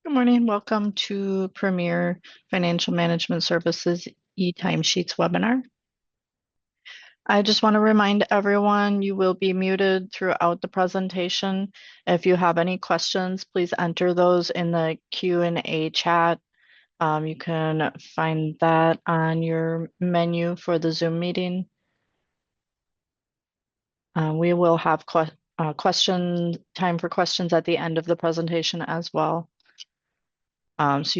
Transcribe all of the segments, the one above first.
Good morning. Welcome to Premier Financial Management Services E-Timesheets webinar. I just want to remind everyone you will be muted throughout the presentation. If you have any questions, please enter those in the Q&A chat. You can find that on your menu for the Zoom meeting. We will have time for questions at the end of the presentation as well. Once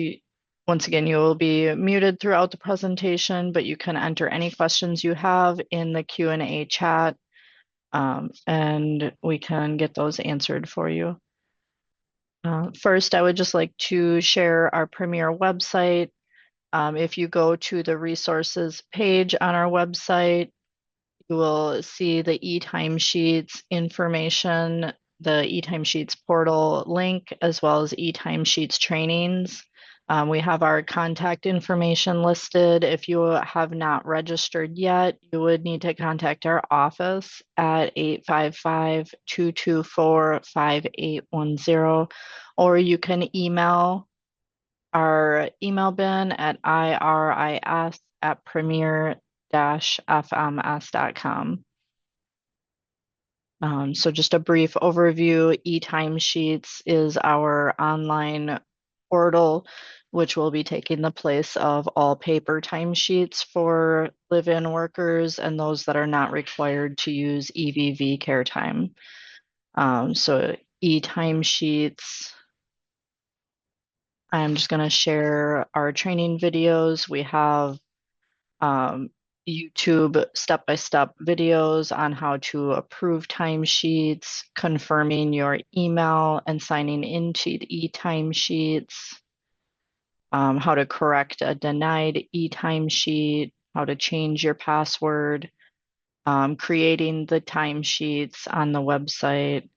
again, you will be muted throughout the presentation, but you can enter any questions you have in the Q&A chat, and we can get those answered for you. First, I would just like to share our Premier website. If you go to the resources page on our website, you will see the E-Timesheets information, the E-Timesheets Portal link, as well as E-Timesheets trainings. We have our contact information listed. If you have not registered yet, you would need to contact our office at 855-224-5810, or you can email our email bin at iris@premier-fms.com. So just a brief overview, E-Timesheets is our online portal, which will be taking the place of all paper timesheets for live-in workers and those that are not required to use EVV care time. So E-Timesheets, I'm just going to share our training videos. We have YouTube step-by-step videos on how to approve timesheets, confirming your email and signing into the E-Timesheets, how to correct a denied E-Timesheet, how to change your password, creating the timesheets on the website,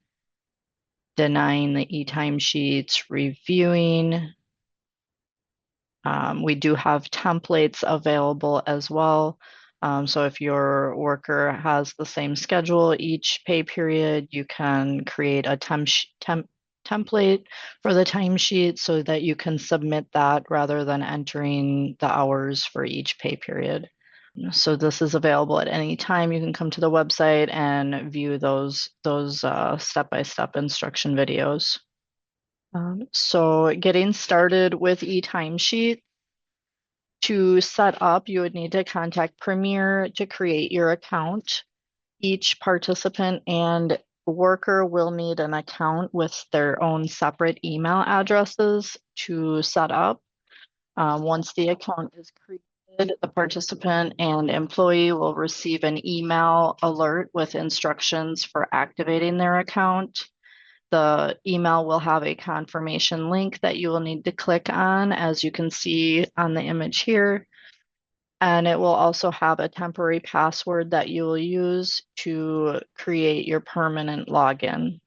denying the E-Timesheets, reviewing. We do have templates available as well. So if your worker has the same schedule each pay period, you can create a template for the timesheet so that you can submit that rather than entering the hours for each pay period. So this is available at any time. You can come to the website and view those step-by-step instruction videos. So getting started with E-Timesheet. To set up, you would need to contact Premier to create your account. Each participant and worker will need an account with their own separate email addresses to set up. Once the account is created, the participant and employee will receive an email alert with instructions for activating their account. The email will have a confirmation link that you will need to click on, as you can see on the image here. And it will also have a temporary password that you will use to create your permanent login.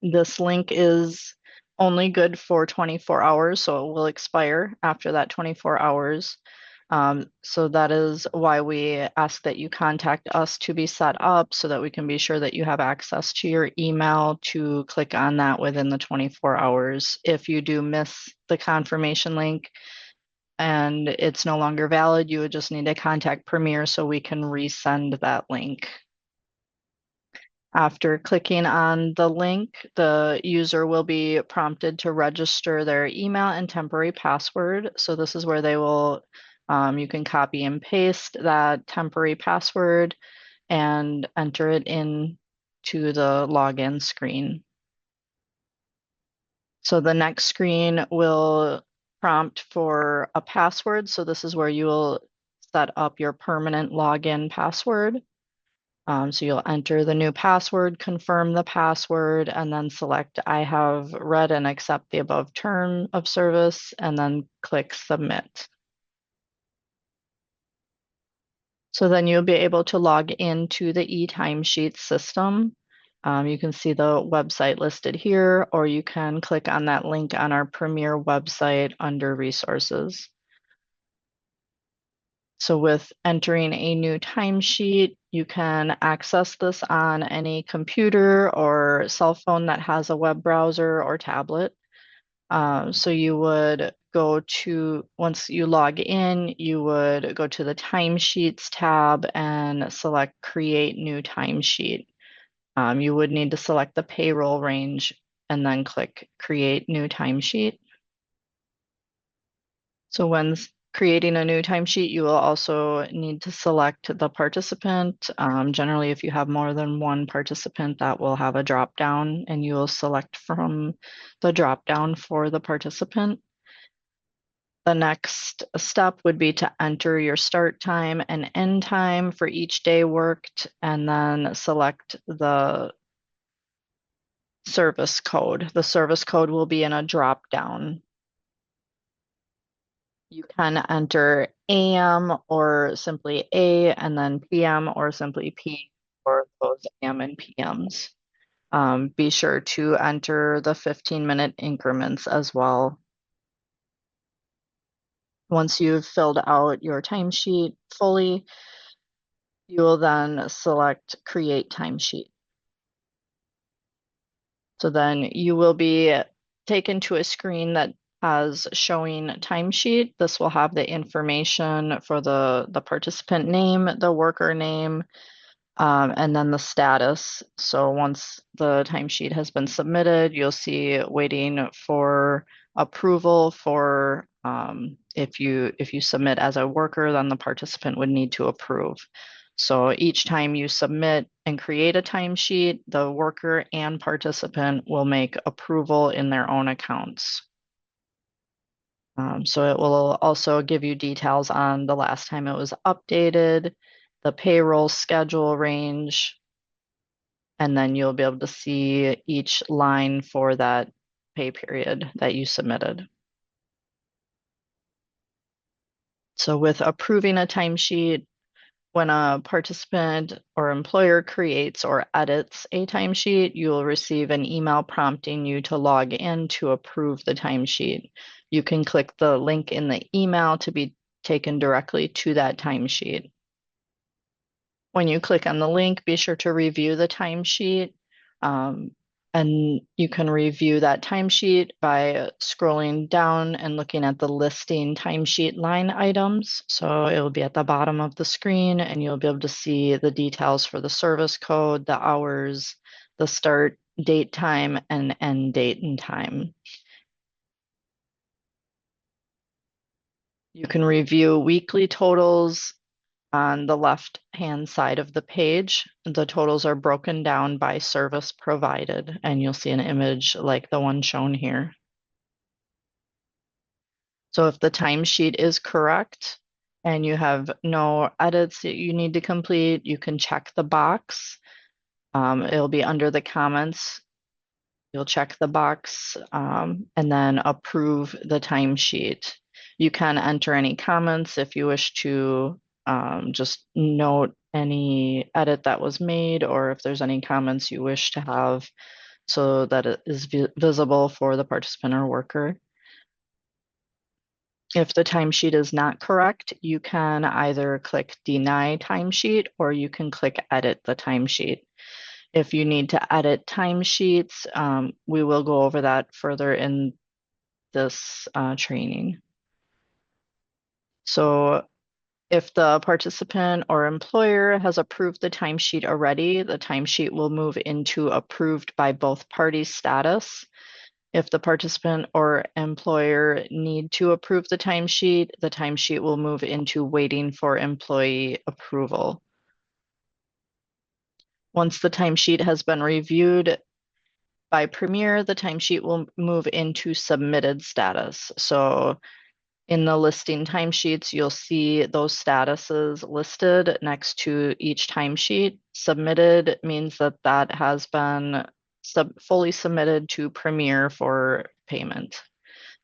This link is only good for 24 hours, so it will expire after that 24 hours. So that is why we ask that you contact us to be set up so that we can be sure that you have access to your email to click on that within the 24 hours. If you do miss the confirmation link and it's no longer valid, you would just need to contact Premier so we can resend that link. After clicking on the link, the user will be prompted to register their email and temporary password. So this is where they will you can copy and paste that temporary password and enter it in to the login screen. So the next screen will prompt for a password. So this is where you will set up your permanent login password. So you'll enter the new password, confirm the password, and then select I have read and accept the above term of service, and then click submit. So then you'll be able to log into the E-Timesheet system. You can see the website listed here, or you can click on that link on our Premier website under resources. So with entering a new timesheet, you can access this on any computer or cell phone that has a web browser or tablet. So you would go to, once you log in, you would go to the Timesheets tab and select Create New Timesheet. You would need to select the payroll range and then click Create New Timesheet. So when creating a new timesheet, you will also need to select the participant. Generally, if you have more than one participant, that will have a drop down, and you will select from the drop down for the participant. The next step would be to enter your start time and end time for each day worked, and then select the service code. The service code will be in a drop down. You can enter AM or simply A, and then PM or simply P for those AM and PMs. Be sure to enter the 15-minute increments as well. Once you've filled out your timesheet fully, you will then select Create Timesheet. So then you will be taken to a screen that has showing timesheet. This will have the information for the participant name, the worker name, and then the status. So once the timesheet has been submitted, you'll see waiting for approval for if you submit as a worker, then the participant would need to approve. So each time you submit and create a timesheet, the worker and participant will make approval in their own accounts. So it will also give you details on the last time it was updated, the payroll schedule range, and then you'll be able to see each line for that pay period that you submitted. So with approving a timesheet, when a participant or employer creates or edits a timesheet, you will receive an email prompting you to log in to approve the timesheet. You can click the link in the email to be taken directly to that timesheet. When you click on the link, be sure to review the timesheet. And you can review that timesheet by scrolling down and looking at the listing timesheet line items. So it will be at the bottom of the screen, and you'll be able to see the details for the service code, the hours, the start date time, and end date and time. You can review weekly totals on the left-hand side of the page. The totals are broken down by service provided, and you'll see an image like the one shown here. So if the timesheet is correct and you have no edits that you need to complete, you can check the box. It'll be under the comments. You'll check the box and then approve the timesheet. You can enter any comments if you wish to just note any edit that was made, or if there's any comments you wish to have so that it is visible for the participant or worker. If the timesheet is not correct, you can either click Deny Timesheet or you can click Edit the timesheet. If you need to edit timesheets, we will go over that further in this training. So if the participant or employer has approved the timesheet already, the timesheet will move into approved by both parties status. If the participant or employer need to approve the timesheet will move into waiting for employee approval. Once the timesheet has been reviewed by Premier, the timesheet will move into submitted status. So in the listing timesheets, you'll see those statuses listed next to each timesheet. Submitted means that that has been fully submitted to Premier for payment.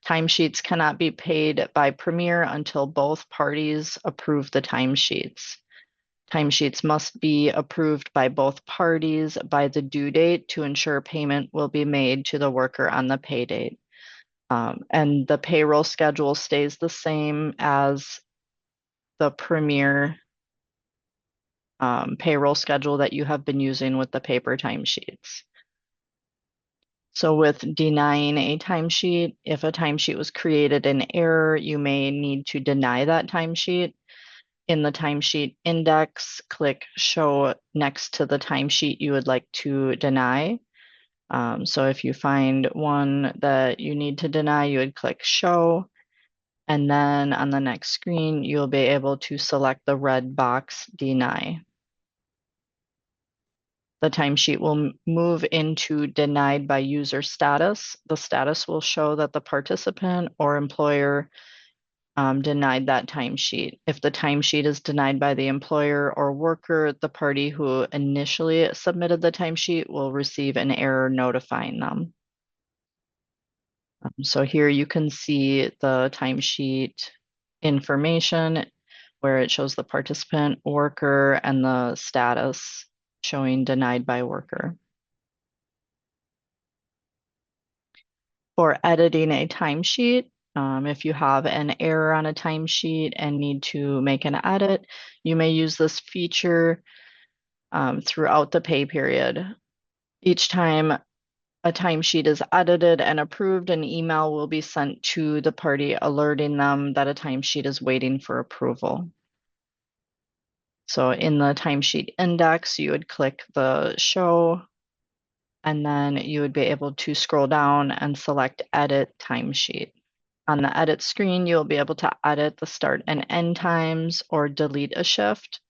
Timesheets cannot be paid by Premier until both parties approve the timesheets. Timesheets must be approved by both parties by the due date to ensure payment will be made to the worker on the pay date. And the payroll schedule stays the same as the Premier payroll schedule that you have been using with the paper timesheets. So with denying a timesheet, if a timesheet was created in error, you may need to deny that timesheet. In the timesheet index, click Show next to the timesheet you would like to deny. So if you find one that you need to deny, you would click Show. And then on the next screen, you'll be able to select the red box Deny. The timesheet will move into denied by user status. The status will show that the participant or employer denied that timesheet. If the timesheet is denied by the employer or worker, the party who initially submitted the timesheet will receive an error notifying them. So here you can see the timesheet information where it shows the participant, worker, and the status showing denied by worker. For editing a timesheet, if you have an error on a timesheet and need to make an edit, you may use this feature throughout the pay period. Each time a timesheet is edited and approved, an email will be sent to the party alerting them that a timesheet is waiting for approval. So in the timesheet index, you would click the show, and then you would be able to scroll down and select Edit Timesheet. On the edit screen, you'll be able to edit the start and end times or delete a shift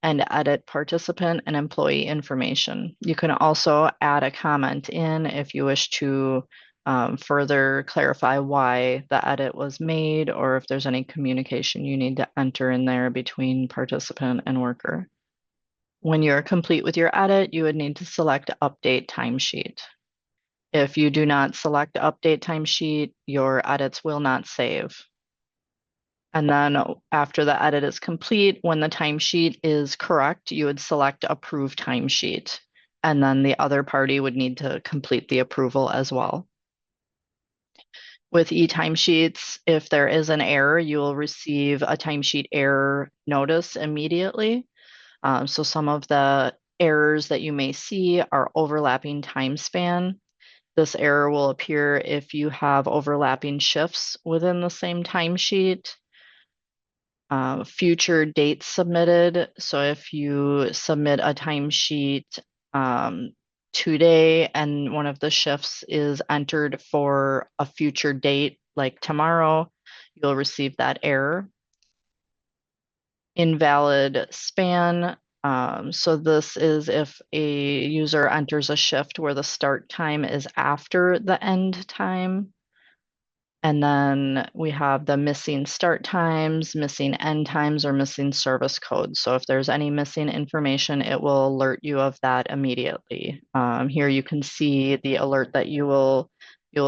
and edit participant and employee information. You can also add a comment in if you wish to further clarify why the edit was made or if there's any communication you need to enter in there between participant and worker. When you're complete with your edit, you would need to select Update Timesheet. If you do not select Update Timesheet, your edits will not save. And then after the edit is complete, when the timesheet is correct, you would select Approve Timesheet. And then the other party would need to complete the approval as well. With E-Timesheets, if there is an error, you will receive a timesheet error notice immediately. So some of the errors that you may see are overlapping time span. This error will appear if you have overlapping shifts within the same timesheet. Future dates submitted. So if you submit a timesheet today and one of the shifts is entered for a future date, like tomorrow, you'll receive that error. Invalid span. So this is if a user enters a shift where the start time is after the end time. And then we have the missing start times, missing end times, or missing service codes. So if there's any missing information, it will alert you of that immediately. Here you can see the alert that you will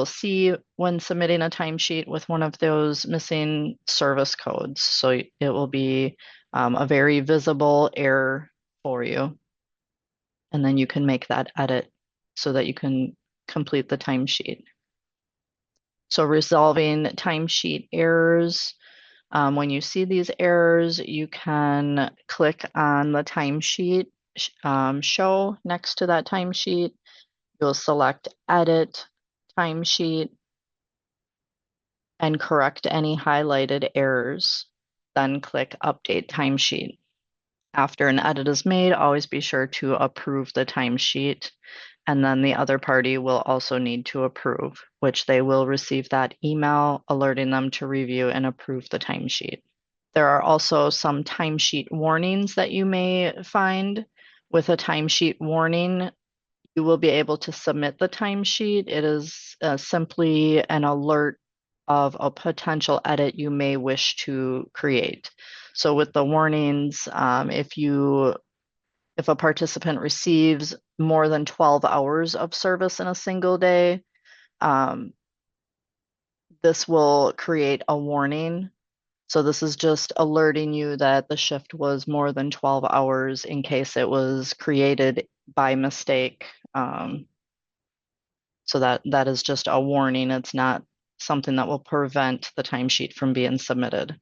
see when submitting a timesheet with one of those missing service codes. So it will be a very visible error for you. And then you can make that edit so that you can complete the timesheet. So resolving timesheet errors. When you see these errors, you can click on the timesheet show next to that timesheet. You'll select Edit Timesheet and correct any highlighted errors. Then click Update Timesheet. After an edit is made, always be sure to approve the timesheet. And then the other party will also need to approve, which they will receive that email alerting them to review and approve the timesheet. There are also some timesheet warnings that you may find. With a timesheet warning, you will be able to submit the timesheet. It is simply an alert of a potential edit you may wish to create. So with the warnings, if a participant receives more than 12 hours of service in a single day, this will create a warning. So this is just alerting you that the shift was more than 12 hours in case it was created by mistake. So that is just a warning. It's not something that will prevent the timesheet from being submitted.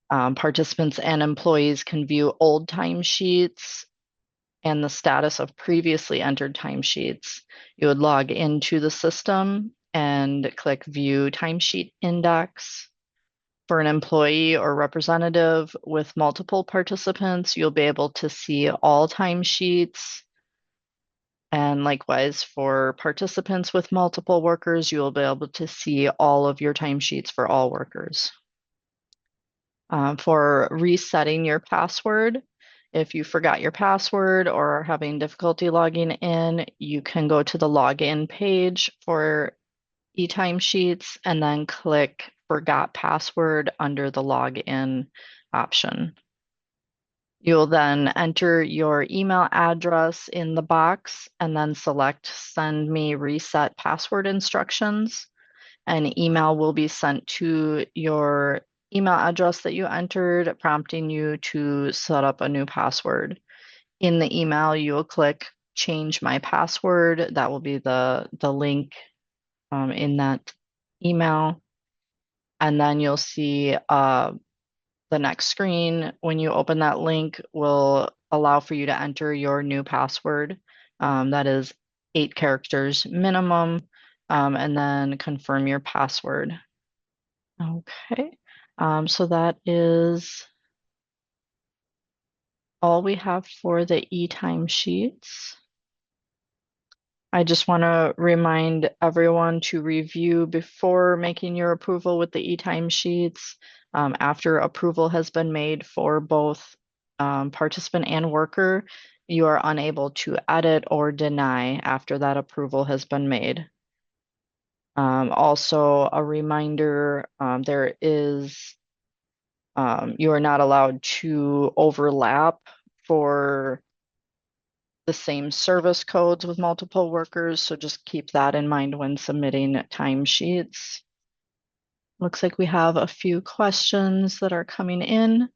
Participants and employees can view old timesheets and the status of previously entered timesheets, you would log into the system and click View Timesheet Index. For an employee or representative with multiple participants, you'll be able to see all timesheets. And likewise, for participants with multiple workers, you will be able to see all of your timesheets for all workers. For resetting your password, if you forgot your password or are having difficulty logging in, you can go to the login page for E-Timesheets and then click Forgot Password under the login option. You'll then enter your email address in the box and then select Send Me Reset Password Instructions. An email will be sent to your email address that you entered, prompting you to set up a new password. In the email, you will click Change My Password. That will be the link in that email. And then you'll see the next screen when you open that link will allow for you to enter your new password. That is 8 characters minimum, and then confirm your password. Okay, so that is all we have for the E-Timesheets. I just want to remind everyone to review before making your approval with the E-Timesheets. After approval has been made for both participant and worker, you are unable to edit or deny after that approval has been made. Also, a reminder, you are not allowed to overlap for the same service codes with multiple workers, so just keep that in mind when submitting timesheets. Looks like we have a few questions that are coming in.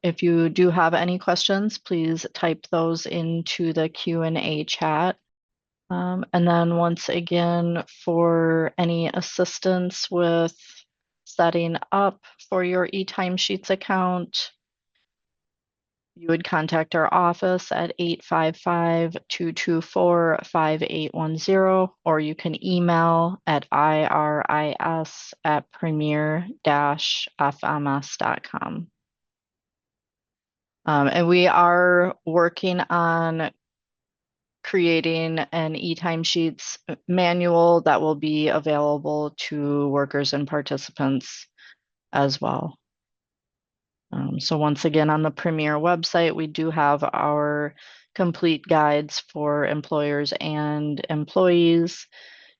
If you do have any questions, please type those into the Q&A chat. And then once again, for any assistance with setting up for your E-Timesheets account, you would contact our office at 855-224-5810, or you can email at iris@premier-fms.com. And we are working on creating an E-Timesheets manual that will be available to workers and participants as well. So once again, on the Premier website, we do have our complete guides for employers and employees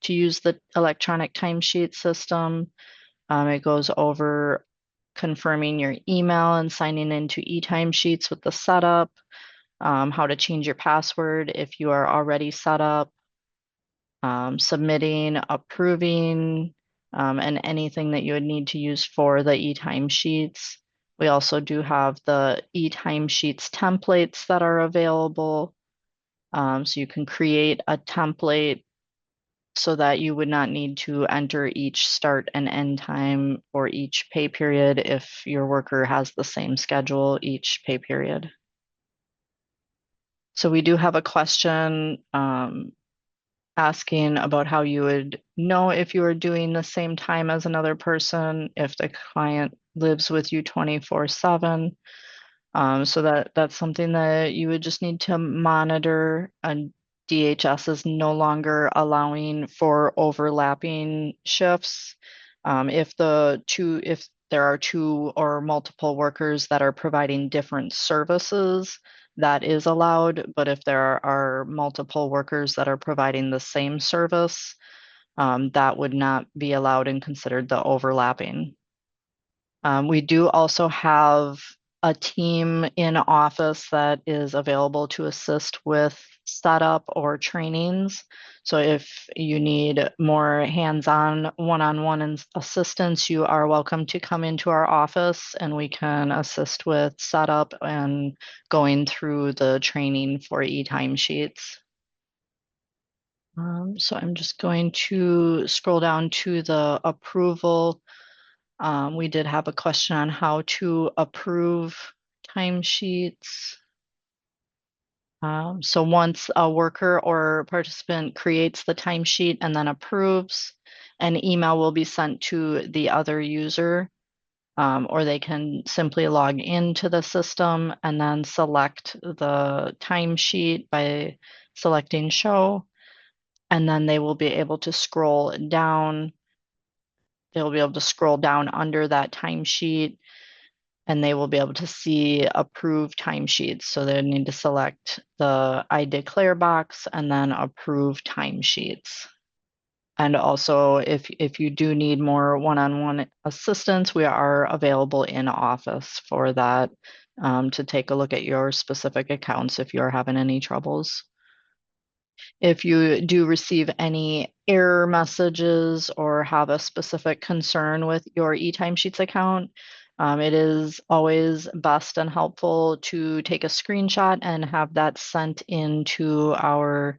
to use the electronic timesheet system. It goes over confirming your email and signing into E-Timesheets with the setup, how to change your password if you are already set up, submitting, approving, and anything that you would need to use for the E-Timesheets. We also do have the E-Timesheets templates that are available. So you can create a template so that you would not need to enter each start and end time for each pay period if your worker has the same schedule each pay period. So we do have a question asking about how you would know if you are doing the same time as another person if the client lives with you 24/7. So that's something that you would just need to monitor. And DHS is no longer allowing for overlapping shifts. If there are 2 or multiple workers that are providing different services, that is allowed. But if there are multiple workers that are providing the same service, that would not be allowed and considered the overlapping. We do also have a team in office that is available to assist with setup or trainings. So if you need more hands-on one-on-one assistance, you are welcome to come into our office and we can assist with setup and going through the training for E-Timesheets. So I'm just going to scroll down to the approval. We did have a question on how to approve timesheets. So once a worker or participant creates the timesheet and then approves, an email will be sent to the other user, or they can simply log into the system and then select the timesheet by selecting show, and then they will be able to scroll down. They'll be able to scroll down under that timesheet and they will be able to see approved timesheets. So they need to select the I declare box and then approve timesheets. And also, if you do need more one-on-one assistance, we are available in office for that, to take a look at your specific accounts if you're having any troubles. If you do receive any error messages or have a specific concern with your E-Timesheets account, it is always best and helpful to take a screenshot and have that sent into our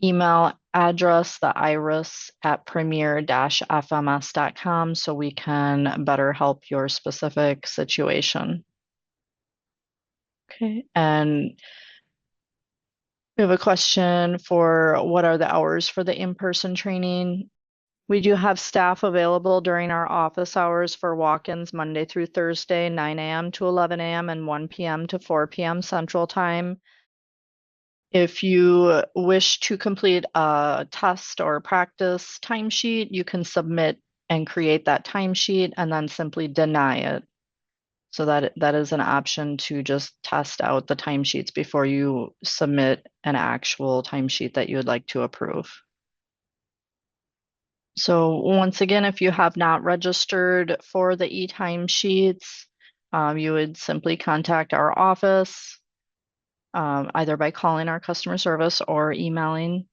email address, the iris at premier-fms.com, so we can better help your specific situation. Okay, and we have a question for what are the hours for the in-person training? We do have staff available during our office hours for walk-ins Monday through Thursday, 9 a.m. to 11 a.m. and 1 p.m. to 4 p.m. Central Time. If you wish to complete a test or practice timesheet, you can submit and create that timesheet and then simply deny it. So that is an option to just test out the timesheets before you submit an actual timesheet that you would like to approve. So once again, if you have not registered for the E-Timesheets, you would simply contact our office, either by calling our customer service or emailing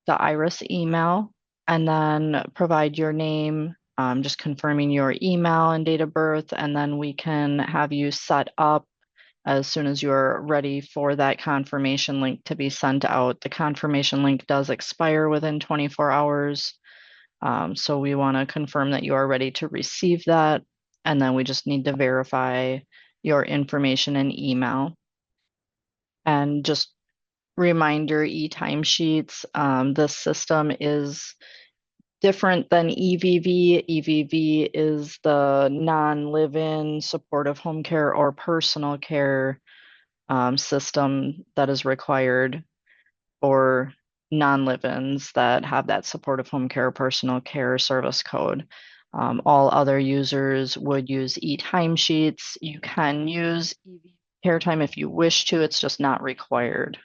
the IRIS email, and then provide your name, just confirming your email and date of birth, and then we can have you set up as soon as you're ready for that confirmation link to be sent out. The confirmation link does expire within 24 hours. So we want to confirm that you are ready to receive that. And then we just need to verify your information and email. And just reminder, E-Timesheets, this system is different than EVV. EVV is the non-live-in supportive home care or personal care system that is required for non-live-ins that have that supportive home care personal care service code. All other users would use E-Timesheets. You can use EV Care Time if you wish to, it's just not required.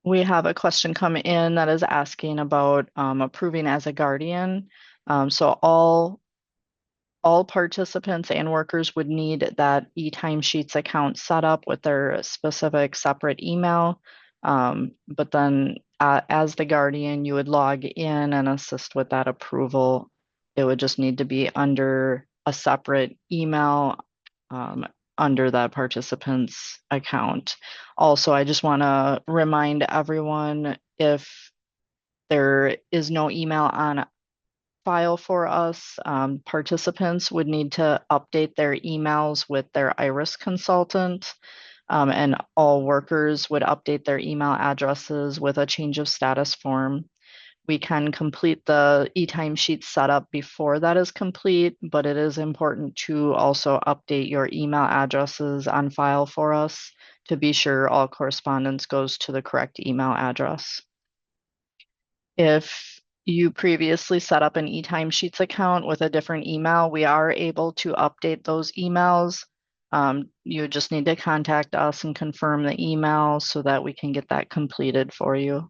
We have a question come in that is asking about approving as a guardian. So all participants and workers would need that E-Timesheets account set up with their specific separate email. But then as the guardian, you would log in and assist with that approval. It would just need to be under a separate email under that participant's account. Also, I just want to remind everyone, if there is no email on file for us, participants would need to update their emails with their IRIS consultant, and all workers would update their email addresses with a change of status form. We can complete the E-Timesheet setup before that is complete, but it is important to also update your email addresses on file for us to be sure all correspondence goes to the correct email address. If you previously set up an E-Timesheets account with a different email, we are able to update those emails. You just need to contact us and confirm the email so that we can get that completed for you.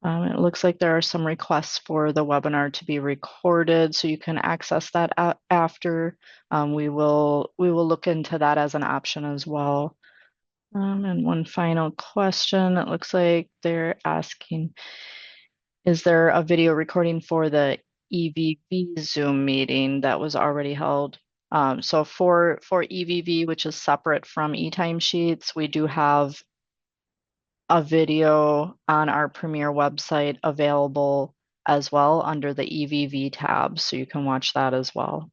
It looks like there are some requests for the webinar to be recorded, so you can access that after. We will look into that as an option as well. And one final question, it looks like they're asking, is there a video recording for the EVV Zoom meeting that was already held? So for EVV, which is separate from E-Timesheets, we do have a video on our Premier website available as well under the EVV tab, so you can watch that as well.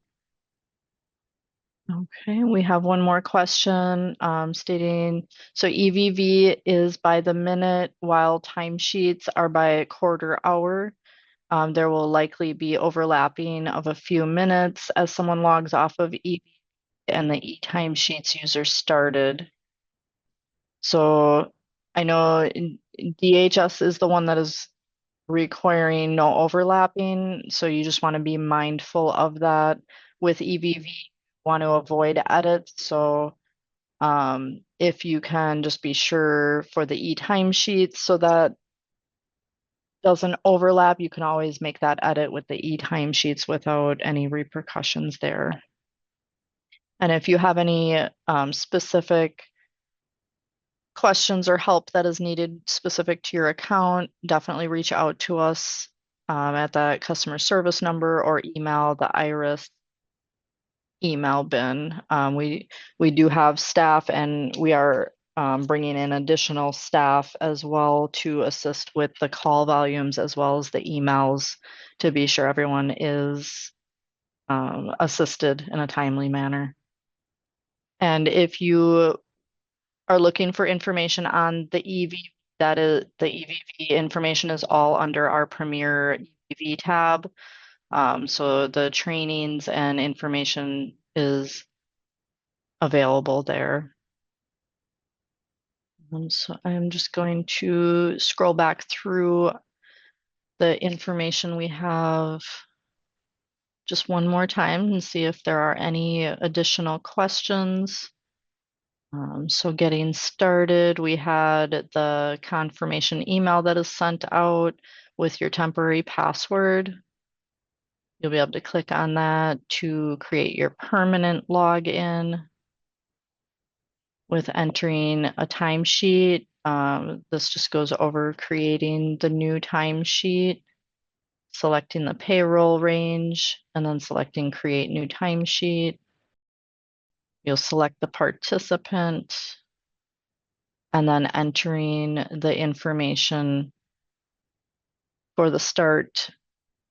Okay, we have one more question stating, so EVV is by the minute while timesheets are by quarter hour. There will likely be overlapping of a few minutes as someone logs off of and the E-Timesheets user started. So I know DHS is the one that is requiring no overlapping, so you just want to be mindful of that. With EVV, you want to avoid edits, so if you can just be sure for the E-Timesheets so that doesn't overlap, you can always make that edit with the E-Timesheets without any repercussions there. And if you have any specific questions or help that is needed specific to your account, definitely reach out to us at the customer service number or email the Iris email bin. We do have staff, and we are bringing in additional staff as well to assist with the call volumes as well as the emails to be sure everyone is assisted in a timely manner. And if you are looking for information on the EV, that is the EVV information is all under our Premier EVV tab. So the trainings and information is available there. So I'm just going to scroll back through the information we have just one more time and see if there are any additional questions. So getting started, we had the confirmation email that is sent out with your temporary password. You'll be able to click on that to create your permanent login with entering a timesheet. This just goes over creating the new timesheet, selecting the payroll range, and then selecting create new timesheet. You'll select the participant and then entering the information for the start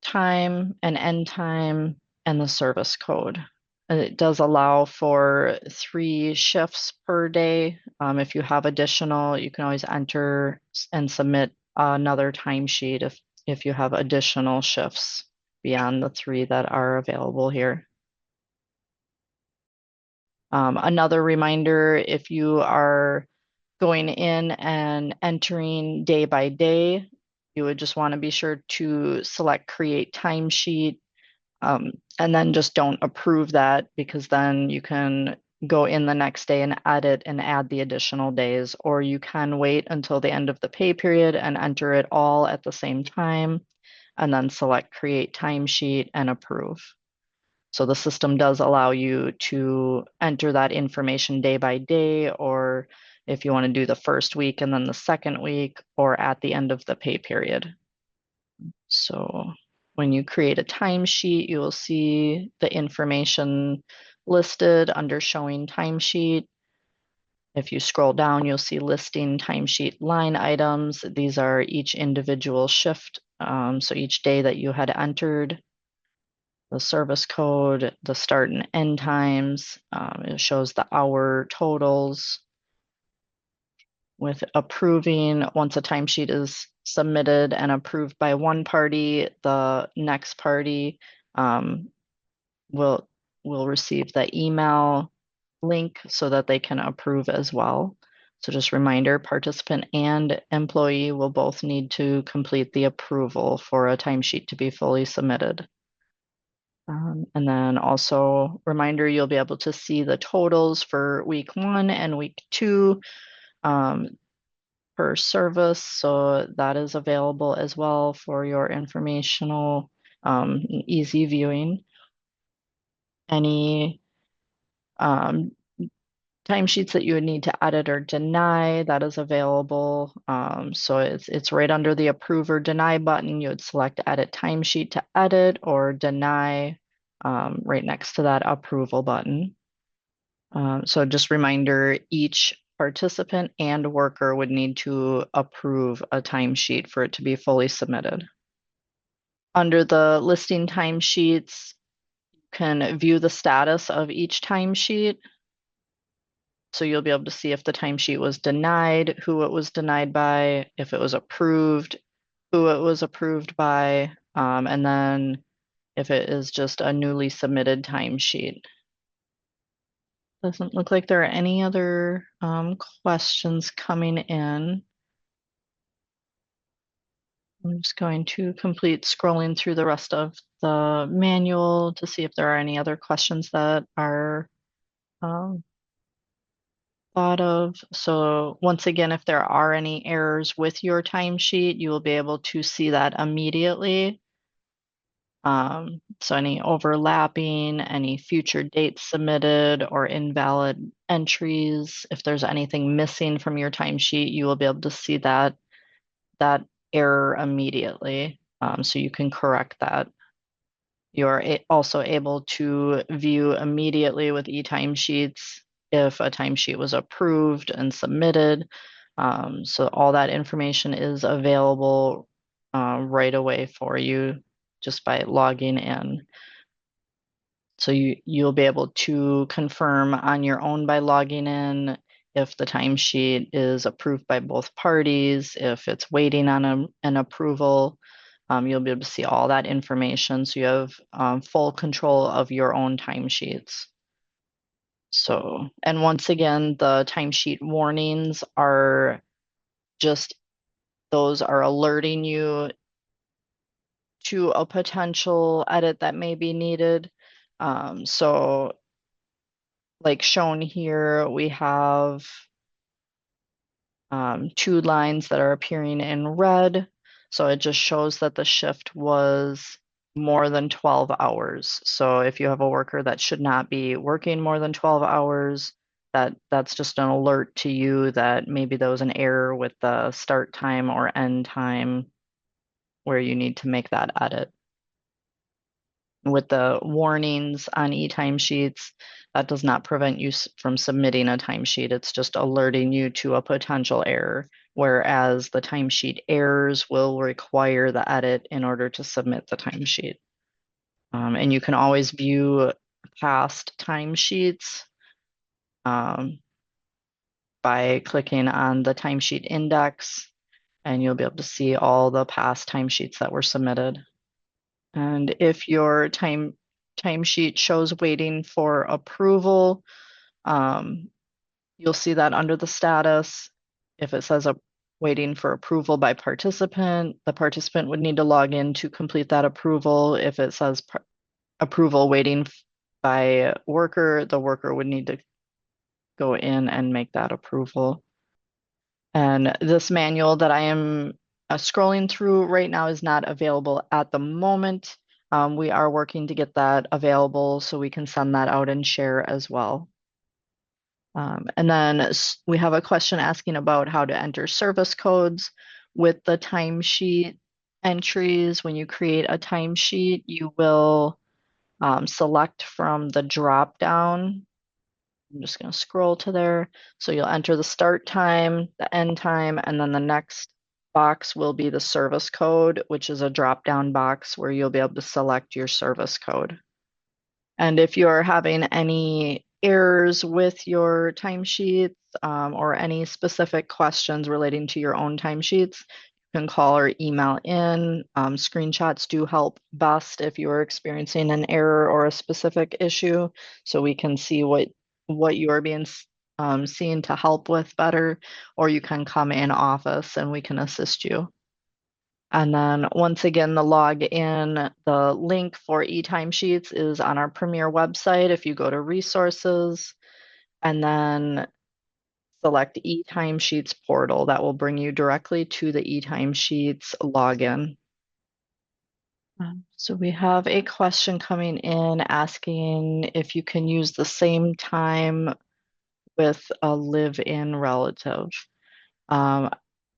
time and end time and the service code. And it does allow for 3 shifts per day. If you have additional, you can always enter and submit another timesheet if you have additional shifts beyond the 3 that are available here. Another reminder, if you are going in and entering day by day, you would just want to be sure to select create timesheet, and then just don't approve that, because then you can go in the next day and edit and add the additional days, or you can wait until the end of the pay period and enter it all at the same time and then select create timesheet and approve. So the system does allow you to enter that information day by day, or if you want to do the first week and then the second week, or at the end of the pay period. So when you create a timesheet, you will see the information listed under showing timesheet. If you scroll down, you'll see listing timesheet line items. These are each individual shift. So each day that you had entered, the service code, the start and end times. It shows the hour totals. With approving, once a timesheet is submitted and approved by one party, the next party will receive the email link so that they can approve as well. So just reminder, participant and employee will both need to complete the approval for a timesheet to be fully submitted. And then also reminder, you'll be able to see the totals for week 1 and week 2 per service. So that is available as well for your informational easy viewing. Any timesheets that you would need to edit or deny, that is available. So it's right under the approve or deny button. You would select edit timesheet to edit, or deny right next to that approval button. So just reminder, each participant and worker would need to approve a timesheet for it to be fully submitted. Under the listing timesheets, can view the status of each timesheet. So you'll be able to see if the timesheet was denied, who it was denied by, if it was approved, who it was approved by, and then if it is just a newly submitted timesheet. Doesn't look like there are any other questions coming in. I'm just going to complete scrolling through the rest of the manual to see if there are any other questions that are um, thought of. So once again, if there are any errors with your timesheet, you will be able to see that immediately. So any overlapping, any future dates submitted, or invalid entries, if there's anything missing from your timesheet, you will be able to see that error immediately. So you can correct that. You're also able to view immediately with e-timesheets if a timesheet was approved and submitted. So all that information is available right away for you just by logging in. So you'll be able to confirm on your own by logging in if the timesheet is approved by both parties, if it's waiting on an approval. You'll be able to see all that information. So you have full control of your own timesheets. So, and once again, the timesheet warnings are just those are alerting you to a potential edit that may be needed. So like shown here, we have two lines that are appearing in red. So it just shows that the shift was more than 12 hours. So if you have a worker that should not be working more than 12 hours, that's just an alert to you that maybe there was an error with the start time or end time where you need to make that edit. With the warnings on e-timesheets, that does not prevent you from submitting a timesheet. It's just alerting you to a potential error, whereas the timesheet errors will require the edit in order to submit the timesheet. And you can always view past timesheets by clicking on the timesheet index, and you'll be able to see all the past timesheets that were submitted. And if your timesheet shows waiting for approval, you'll see that under the status. If it says waiting for approval by participant, the participant would need to log in to complete that approval. If it says approval waiting by worker, the worker would need to go in and make that approval. And this manual that I am scrolling through right now is not available at the moment. We are working to get that available so we can send that out and share as well. And then we have a question asking about how to enter service codes with the timesheet entries. When you create a timesheet, you will select from the drop down. I'm just going to scroll to there. So you'll enter the start time, the end time, and then the next box will be the service code, which is a drop down box where you'll be able to select your service code. And if you're having any errors with your timesheets or any specific questions relating to your own timesheets, you can call or email in. Screenshots do help best if you are experiencing an error or a specific issue, so we can see what you are being seen to help with better, or you can come in office and we can assist you. And then once again, the login, the link for e-timesheets is on our Premier website. If you go to resources and then select E-Timesheets Portal, that will bring you directly to the E-Timesheets login. So we have a question coming in asking if you can use the same time with a live-in relative.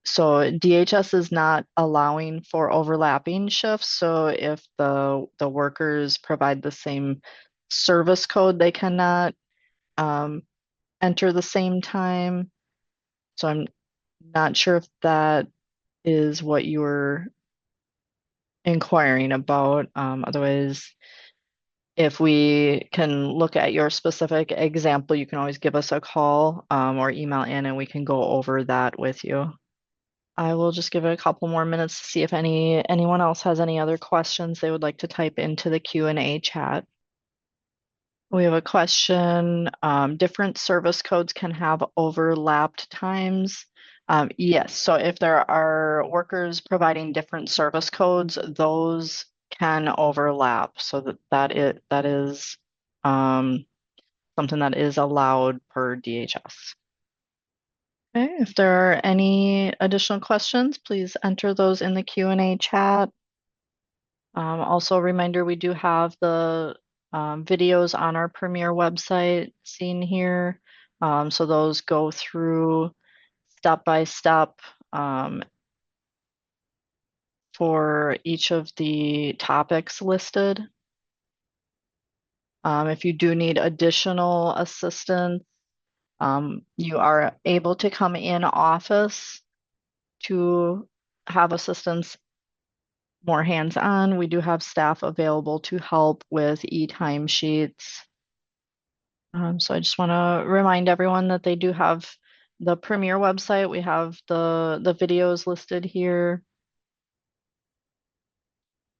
So DHS is not allowing for overlapping shifts. So if the workers provide the same service code, they cannot enter the same time. So I'm not sure if that is what you were inquiring about. Otherwise, If we can look at your specific example, you can always give us a call or email in and we can go over that with you. I will just give it a couple more minutes to see if anyone else has any other questions they would like to type into the Q&A chat. We have a question. Different service codes can have overlapped times. Yes, so if there are workers providing different service codes, those can overlap. So that is something that is allowed per DHS. Okay, if there are any additional questions, please enter those in the Q&A chat. Also, a reminder, we do have the videos on our Premier website seen here. So those go through step by step for each of the topics listed. If you do need additional assistance, you are able to come in office to have assistance more hands-on. We do have staff available to help with e-timesheets. So I just want to remind everyone that they do have the Premier website. We have the videos listed here.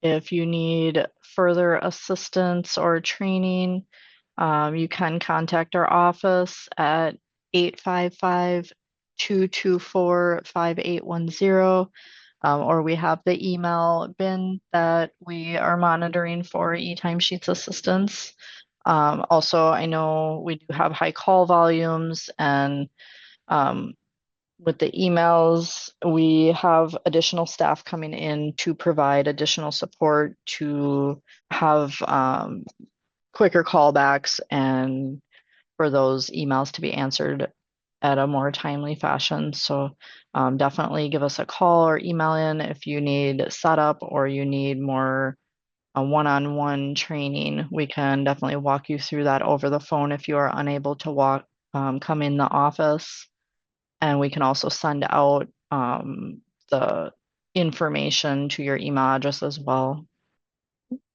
If you need further assistance or training, you can contact our office at 855-224-5810. Or we have the email bin that we are monitoring for e-timesheets assistance. Also, I know we do have high call volumes, and with the emails, we have additional staff coming in to provide additional support to have quicker callbacks and for those emails to be answered at a more timely fashion. So definitely give us a call or email in if you need setup or you need more one-on-one training. We can definitely walk you through that over the phone if you are unable to come in the office. And we can also send out the information to your email address as well.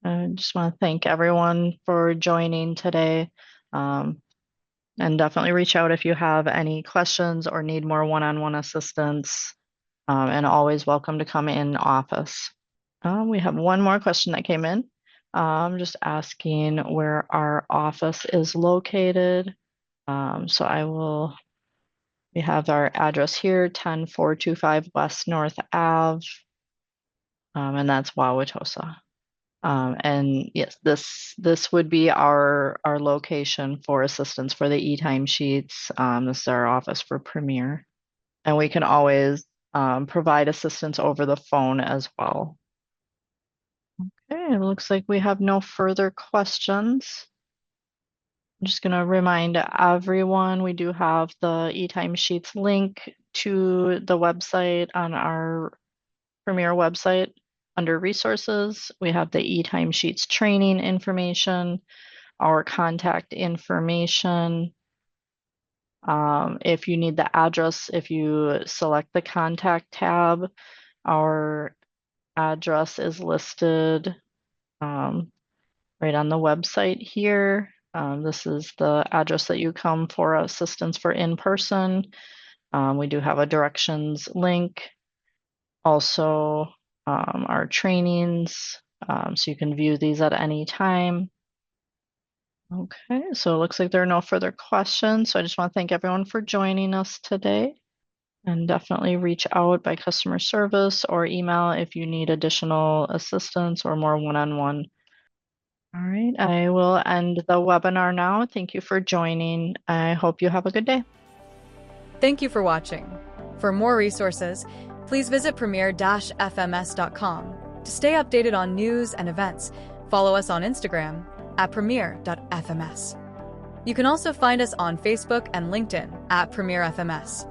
I just want to thank everyone for joining today. And definitely reach out if you have any questions or need more one-on-one assistance. And always welcome to come in office. We have one more question that came in. Just asking where our office is located. We have our address here, 10425 West North Ave, and that's Wauwatosa. And yes, this would be our location for assistance for the e-timesheets. This is our office for Premier, and we can always provide assistance over the phone as well. Okay, it looks like we have no further questions. I'm just going to remind everyone we do have the e-timesheets link to the website on our Premier website. Under resources, we have the e-timesheets training information, our contact information. If you need the address, if you select the contact tab, our address is listed right on the website here. This is the address that you come for assistance for in person. We do have a directions link. Also, our trainings, so you can view these at any time. Okay, so it looks like there are no further questions. So I just want to thank everyone for joining us today. And definitely reach out by customer service or email if you need additional assistance or more one-on-one. All right, I will end the webinar now. Thank you for joining. I hope you have a good day. Thank you for watching. For more resources, please visit premier-fms.com. To stay updated on news and events, follow us on Instagram at premier.fms. You can also find us on Facebook and LinkedIn at PremierFMS.